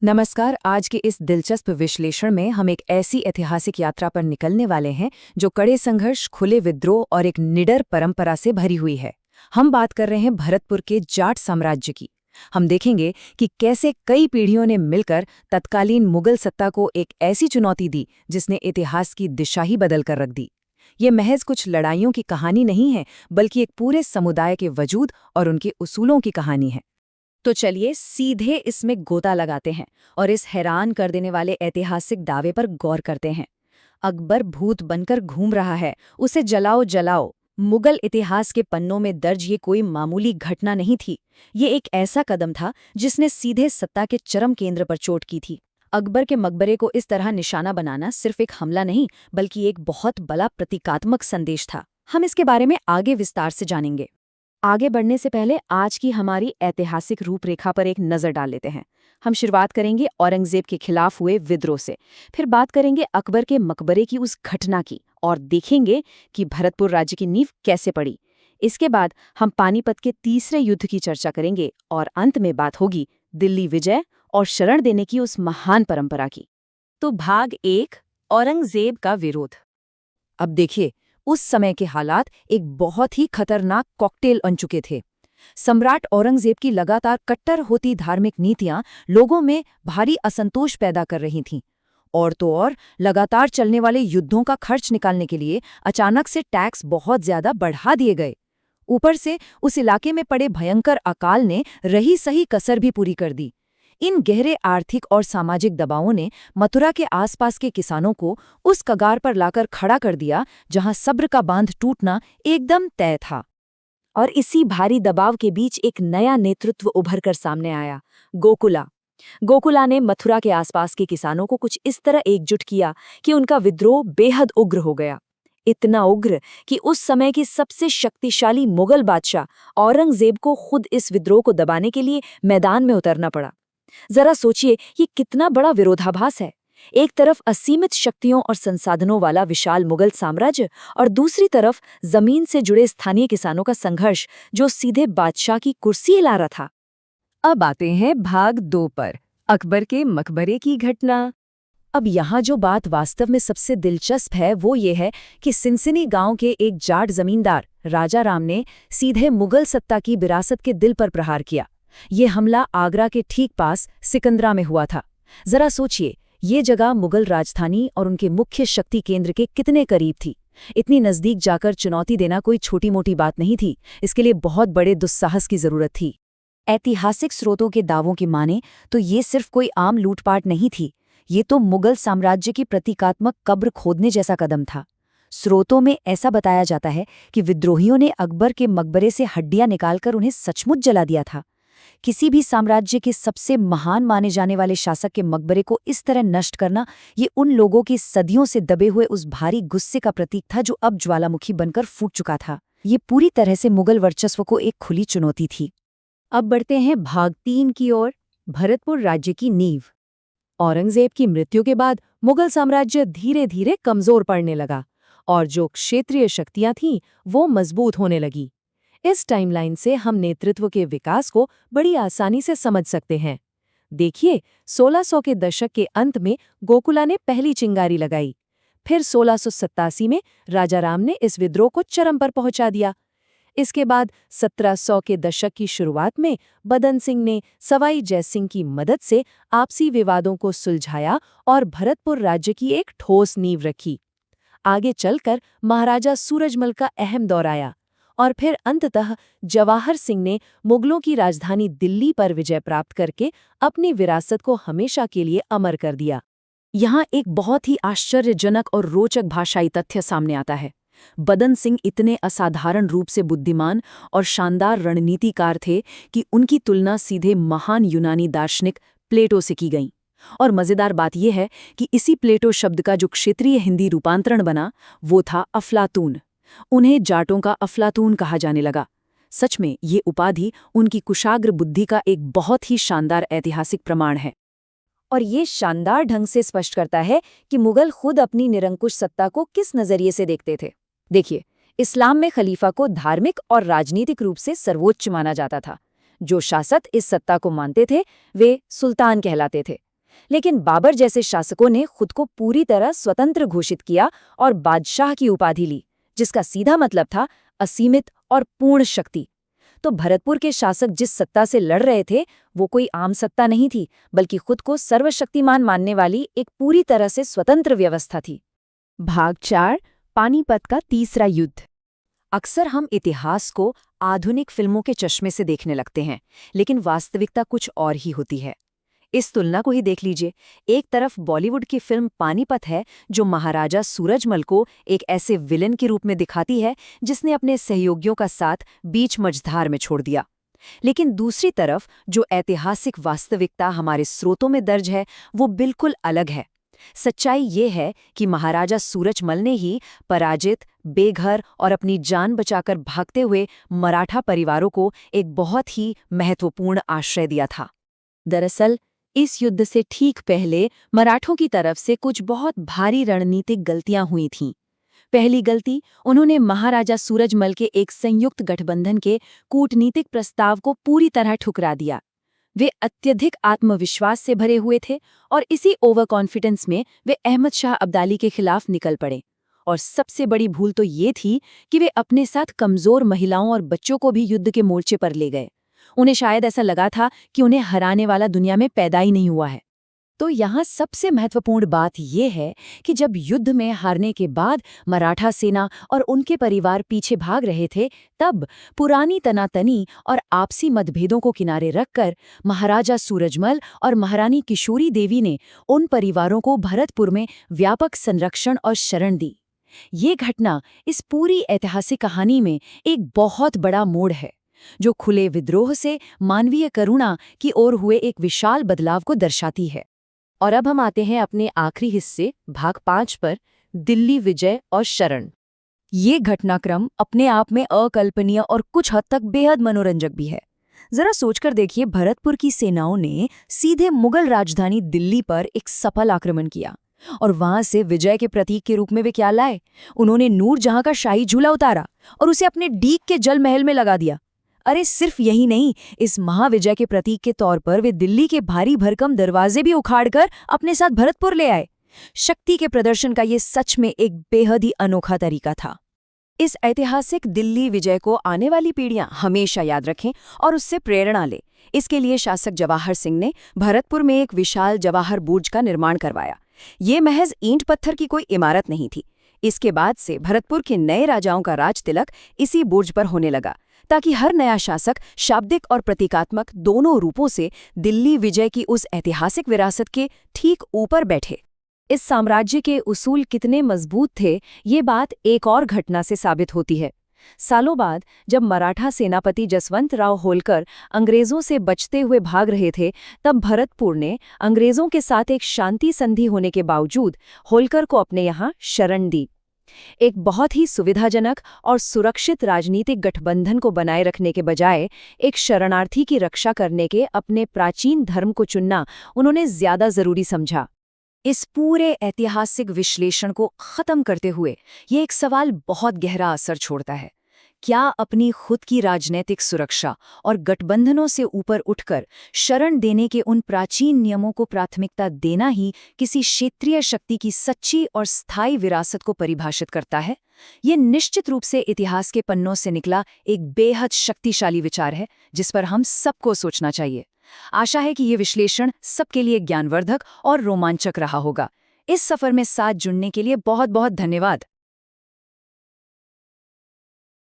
नमस्कार। आज के इस दिलचस्प विश्लेषण में हम एक ऐसी ऐतिहासिक यात्रा पर निकलने वाले हैं जो कड़े संघर्ष, खुले विद्रोह और एक निडर परंपरा से भरी हुई है। हम बात कर रहे हैं भरतपुर के जाट साम्राज्य की। हम देखेंगे कि कैसे कई पीढ़ियों ने मिलकर तत्कालीन मुगल सत्ता को एक ऐसी चुनौती दी जिसने इतिहास की दिशा ही बदल कर रख दी। ये महज कुछ लड़ाइयों की कहानी नहीं है, बल्कि एक पूरे समुदाय के वजूद और उनके उसूलों की कहानी है। तो चलिए सीधे इसमें गोता लगाते हैं और इस हैरान कर देने वाले ऐतिहासिक दावे पर गौर करते हैं। अकबर भूत बनकर घूम रहा है, उसे जलाओ जलाओ। मुगल इतिहास के पन्नों में दर्ज ये कोई मामूली घटना नहीं थी। ये एक ऐसा कदम था जिसने सीधे सत्ता के चरम केंद्र पर चोट की थी। अकबर के मकबरे को इस तरह निशाना बनाना सिर्फ एक हमला नहीं, बल्कि एक बहुत बड़ा प्रतीकात्मक संदेश था। हम इसके बारे में आगे विस्तार से जानेंगे। आगे बढ़ने से पहले आज की हमारी ऐतिहासिक रूपरेखा पर एक नज़र डाल लेते हैं। हम शुरुआत करेंगे औरंगजेब के खिलाफ हुए विद्रोह से, फिर बात करेंगे अकबर के मकबरे की उस घटना की और देखेंगे कि भरतपुर राज्य की नींव कैसे पड़ी। इसके बाद हम पानीपत के तीसरे युद्ध की चर्चा करेंगे और अंत में बात होगी दिल्ली विजय और शरण देने की उस महान परंपरा की। तो भाग 1, औरंगजेब का विरोध। अब देखिए, उस समय के हालात एक बहुत ही खतरनाक कॉकटेल बन चुके थे। सम्राट औरंगजेब की लगातार कट्टर होती धार्मिक नीतियां लोगों में भारी असंतोष पैदा कर रही थीं। और तो और लगातार चलने वाले युद्धों का खर्च निकालने के लिए अचानक से टैक्स बहुत ज्यादा बढ़ा दिए गए। ऊपर से उस इलाके में पड़े भयंकर अकाल ने रही सही कसर भी पूरी कर दी। इन गहरे आर्थिक और सामाजिक दबावों ने मथुरा के आसपास के किसानों को उस कगार पर लाकर खड़ा कर दिया जहां सब्र का बांध टूटना एकदम तय था। और इसी भारी दबाव के बीच एक नया नेतृत्व उभर कर सामने आया, गोकुला। गोकुला ने मथुरा के आसपास के किसानों को कुछ इस तरह एकजुट किया कि उनका विद्रोह बेहद उग्र हो गया। इतना उग्र कि उस समय के सबसे शक्तिशाली मुगल बादशाह औरंगजेब को खुद इस विद्रोह को दबाने के लिए मैदान में उतरना पड़ा। जरा सोचिए, ये कितना बड़ा विरोधाभास है। एक तरफ असीमित शक्तियों और संसाधनों वाला विशाल मुगल साम्राज्य और दूसरी तरफ जमीन से जुड़े स्थानीय किसानों का संघर्ष जो सीधे बादशाह की कुर्सी हिला रहा था। अब आते हैं भाग 2 पर, अकबर के मकबरे की घटना। अब यहाँ जो बात वास्तव में सबसे दिलचस्प है वो ये है कि सिनसिनी गांव के एक जाट जमींदार राजा राम ने सीधे मुगल सत्ता की विरासत के दिल पर प्रहार किया। ये हमला आगरा के ठीक पास सिकंदरा में हुआ था। जरा सोचिए, ये जगह मुगल राजधानी और उनके मुख्य शक्ति केंद्र के कितने करीब थी। इतनी नजदीक जाकर चुनौती देना कोई छोटी मोटी बात नहीं थी। इसके लिए बहुत बड़े दुस्साहस की जरूरत थी। ऐतिहासिक स्रोतों के दावों की माने तो ये सिर्फ कोई आम लूटपाट नहीं थी। ये तो मुगल साम्राज्य की प्रतीकात्मक कब्र खोदने जैसा कदम था। स्रोतों में ऐसा बताया जाता है कि विद्रोहियों ने अकबर के मकबरे से हड्डियां निकालकर उन्हें सचमुच जला दिया था। किसी भी साम्राज्य के सबसे महान माने जाने वाले शासक के मकबरे को इस तरह नष्ट करना, ये उन लोगों के सदियों से दबे हुए उस भारी गुस्से का प्रतीक था जो अब ज्वालामुखी बनकर फूट चुका था। ये पूरी तरह से मुगल वर्चस्व को एक खुली चुनौती थी। अब बढ़ते हैं भाग 3 की ओर, भरतपुर राज्य की नींव। औरंगजेब की मृत्यु के बाद मुगल साम्राज्य धीरे धीरे कमजोर पड़ने लगा और जो क्षेत्रीय शक्तियां थीं वो मजबूत होने लगी। इस टाइमलाइन से हम नेतृत्व के विकास को बड़ी आसानी से समझ सकते हैं। देखिए, 1600 के दशक के अंत में गोकुला ने पहली चिंगारी लगाई। फिर 1687 में राजा राम ने इस विद्रोह को चरम पर पहुंचा दिया। इसके बाद 1700 के दशक की शुरुआत में बदन सिंह ने सवाई जयसिंह की मदद से आपसी विवादों को सुलझाया और भरतपुर राज्य की एक ठोस नींव रखी। आगे चलकर महाराजा सूरजमल का अहम दौर आया और फिर अंततः जवाहर सिंह ने मुगलों की राजधानी दिल्ली पर विजय प्राप्त करके अपनी विरासत को हमेशा के लिए अमर कर दिया। यहाँ एक बहुत ही आश्चर्यजनक और रोचक भाषाई तथ्य सामने आता है। बदन सिंह इतने असाधारण रूप से बुद्धिमान और शानदार रणनीतिकार थे कि उनकी तुलना सीधे महान यूनानी दार्शनिक प्लेटो से की गई। और मजेदार बात यह है कि इसी प्लेटो शब्द का जो क्षेत्रीय हिंदी रूपांतरण बना वो था अफलातून। उन्हें जाटों का अफलातून कहा जाने लगा। सच में ये उपाधि उनकी कुशाग्र बुद्धि का एक बहुत ही शानदार ऐतिहासिक प्रमाण है। और ये शानदार ढंग से स्पष्ट करता है कि मुगल खुद अपनी निरंकुश सत्ता को किस नजरिए से देखते थे। देखिए, इस्लाम में खलीफा को धार्मिक और राजनीतिक रूप से सर्वोच्च माना जाता था। जो शासक इस सत्ता को मानते थे वे सुल्तान कहलाते थे। लेकिन बाबर जैसे शासकों ने खुद को पूरी तरह स्वतंत्र घोषित किया और बादशाह की उपाधि ली, जिसका सीधा मतलब था असीमित और पूर्ण शक्ति। तो भरतपुर के शासक जिस सत्ता से लड़ रहे थे वो कोई आम सत्ता नहीं थी, बल्कि खुद को सर्वशक्तिमान मानने वाली एक पूरी तरह से स्वतंत्र व्यवस्था थी। भाग 4, पानीपत का तीसरा युद्ध। अक्सर हम इतिहास को आधुनिक फिल्मों के चश्मे से देखने लगते हैं, लेकिन वास्तविकता कुछ और ही होती है। इस तुलना को ही देख लीजिए। एक तरफ बॉलीवुड की फिल्म पानीपत है, जो महाराजा सूरजमल को एक ऐसे विलेन के रूप में दिखाती है जिसने अपने सहयोगियों का साथ बीच मझधार में छोड़ दिया। लेकिन दूसरी तरफ जो ऐतिहासिक वास्तविकता हमारे स्रोतों में दर्ज है वो बिल्कुल अलग है। सच्चाई ये है कि महाराजा सूरजमल ने ही पराजित, बेघर और अपनी जान बचाकर भागते हुए मराठा परिवारों को एक बहुत ही महत्वपूर्ण आश्रय दिया था। दरअसल इस युद्ध से ठीक पहले मराठों की तरफ से कुछ बहुत भारी रणनीतिक गलतियां हुई थीं। पहली गलती, उन्होंने महाराजा सूरजमल के एक संयुक्त गठबंधन के कूटनीतिक प्रस्ताव को पूरी तरह ठुकरा दिया। वे अत्यधिक आत्मविश्वास से भरे हुए थे और इसी ओवर कॉन्फिडेंस में वे अहमद शाह अब्दाली के खिलाफ निकल पड़े। और सबसे बड़ी भूल तो ये थी कि वे अपने साथ कमजोर महिलाओं और बच्चों को भी युद्ध के मोर्चे पर ले गए। उन्हें शायद ऐसा लगा था कि उन्हें हराने वाला दुनिया में पैदा ही नहीं हुआ है। तो यहाँ सबसे महत्वपूर्ण बात यह है कि जब युद्ध में हारने के बाद मराठा सेना और उनके परिवार पीछे भाग रहे थे, तब पुरानी तनातनी और आपसी मतभेदों को किनारे रखकर महाराजा सूरजमल और महारानी किशोरी देवी ने उन परिवारों को भरतपुर में व्यापक संरक्षण और शरण दी। ये घटना इस पूरी ऐतिहासिक कहानी में एक बहुत बड़ा मोड़ है, जो खुले विद्रोह से मानवीय करुणा की ओर हुए एक विशाल बदलाव को दर्शाती है। और अब हम आते हैं अपने आखिरी हिस्से भाग 5 पर, दिल्ली विजय और शरण। ये घटनाक्रम अपने आप में अकल्पनीय और कुछ हद तक बेहद मनोरंजक भी है। जरा सोचकर देखिए, भरतपुर की सेनाओं ने सीधे मुगल राजधानी दिल्ली पर एक सफल आक्रमण किया और वहां से विजय के प्रतीक के रूप में वे क्या लाए? उन्होंने नूरजहां का शाही झूला उतारा और उसे अपने डीक के जल महल में लगा दिया। अरे सिर्फ यही नहीं, इस महाविजय के प्रतीक के तौर पर वे दिल्ली के भारी भरकम दरवाजे भी उखाड़कर अपने साथ भरतपुर ले आए। शक्ति के प्रदर्शन का ये सच में एक बेहद ही अनोखा तरीका था। इस ऐतिहासिक दिल्ली विजय को आने वाली पीढ़ियां हमेशा याद रखें और उससे प्रेरणा लें। इसके लिए शासक जवाहर सिंह ने भरतपुर में एक विशाल जवाहर बुर्ज का निर्माण करवाया। ये महज ईंट पत्थर की कोई इमारत नहीं थी। इसके बाद से भरतपुर के नए राजाओं का राज तिलक इसी बुर्ज पर होने लगा, ताकि हर नया शासक शाब्दिक और प्रतीकात्मक दोनों रूपों से दिल्ली विजय की उस ऐतिहासिक विरासत के ठीक ऊपर बैठे। इस साम्राज्य के उसूल कितने मजबूत थे, ये बात एक और घटना से साबित होती है। सालों बाद जब मराठा सेनापति जसवंतराव होलकर अंग्रेजों से बचते हुए भाग रहे थे, तब भरतपुर ने अंग्रेजों के साथ एक शांति संधि होने के बावजूद होलकर को अपने यहाँ शरण दी। एक बहुत ही सुविधाजनक और सुरक्षित राजनीतिक गठबंधन को बनाए रखने के बजाय एक शरणार्थी की रक्षा करने के अपने प्राचीन धर्म को चुनना उन्होंने ज्यादा जरूरी समझा। इस पूरे ऐतिहासिक विश्लेषण को खत्म करते हुए ये एक सवाल बहुत गहरा असर छोड़ता है। क्या अपनी खुद की राजनीतिक सुरक्षा और गठबंधनों से ऊपर उठकर शरण देने के उन प्राचीन नियमों को प्राथमिकता देना ही किसी क्षेत्रीय शक्ति की सच्ची और स्थायी विरासत को परिभाषित करता है? ये निश्चित रूप से इतिहास के पन्नों से निकला एक बेहद शक्तिशाली विचार है, जिस पर हम सबको सोचना चाहिए। आशा है कि ये विश्लेषण सबके लिए ज्ञानवर्धक और रोमांचक रहा होगा। इस सफर में साथ जुड़ने के लिए बहुत बहुत धन्यवाद।